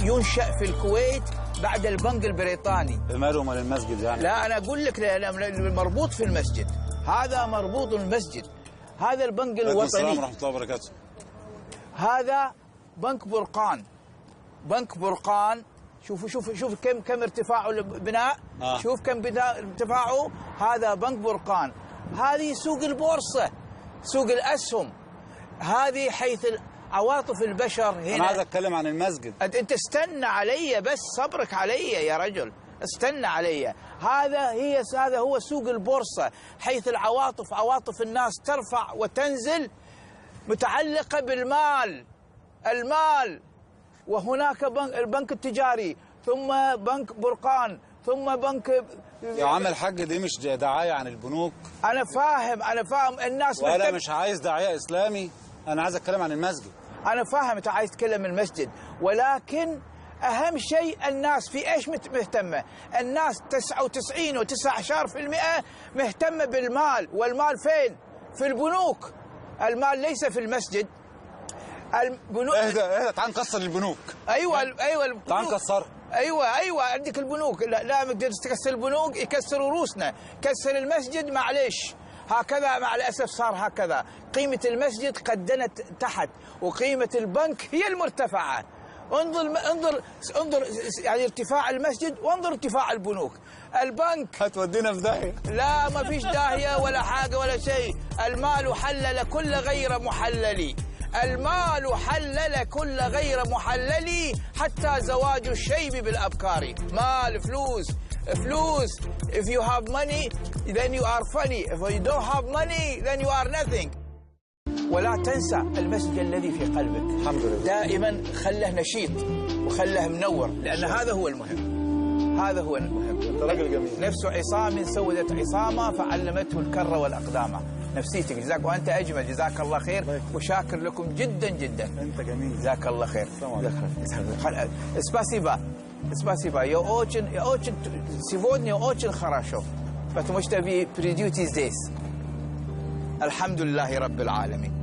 ينشأ في الكويت بعد البنك البريطاني. ماله مال المسجد يعني؟ لا أنا أقول لك مربوط في المسجد، هذا مربوط بالمسجد، هذا البنك الوطني. السلام ورحمة الله وبركاته. هذا بنك برقان، بنك برقان. شوفوا كم ارتفاعه البناء. شوف كم ارتفاعه. هذا بنك برقان. هذه سوق البورصة، سوق الأسهم، هذه حيث عواطف البشر هنا. أنا عايز أتكلم عن المسجد. أنت استنى علي بس، صبرك علي يا رجل، استنى علي. هذا هو سوق البورصة، حيث العواطف، عواطف الناس ترفع وتنزل، متعلقة بالمال، المال. وهناك البنك التجاري، ثم بنك برقان، ثم بنك. يا عم الحاج دي مش دعاية عن البنوك. أنا فاهم الناس. وأنا مش عايز دعاية إسلامي، أنا عايز أتكلم عن المسجد. أنا فاهم أنت عايز تتكلم عن المسجد، ولكن أهم شيء الناس في إيش مهتمة؟ الناس 99.19% مهتمة بالمال، والمال فين؟ في البنوك. المال ليس في المسجد. البنوك. اهدى تعال نكسر البنوك. ايوه تعال نكسرها. ايوه عندك البنوك. لا ما تقدر تكسر البنوك، يكسروا روسنا. كسر المسجد معلش. هكذا مع الاسف صار هكذا. قيمه المسجد قد دنت تحت، وقيمه البنك هي المرتفعه. انظر يعني ارتفاع المسجد، وانظر ارتفاع البنوك. البنك هتودينا في داهيه. لا ما فيش داهيه ولا حاجه ولا شيء. المال حلل كل غير محلل، المال حلل كل غير محلل، حتى زواج الشيب بالأبكار. مال، فلوس. If you have money then you are funny. If you don't have money then you are nothing. ولا تنسى المسجد الذي في قلبك. الحمد لله. دائما خله نشيط وخله منور، لأن هذا هو المهم. هذا هو المهم. انت راجل جميل. نفس عصام سودت عصامة فعلمته الكر والأقدام. نفسيتك. جزاك وأنت أجمل، جزاك الله خير، وشاكر لكم جدا جدا. أنت جميل. جزاك الله خير. Спасибо. Спасибо. Я очень сегодня очень хорошо, потому что вы придете здесь. الحمد لله رب العالمين.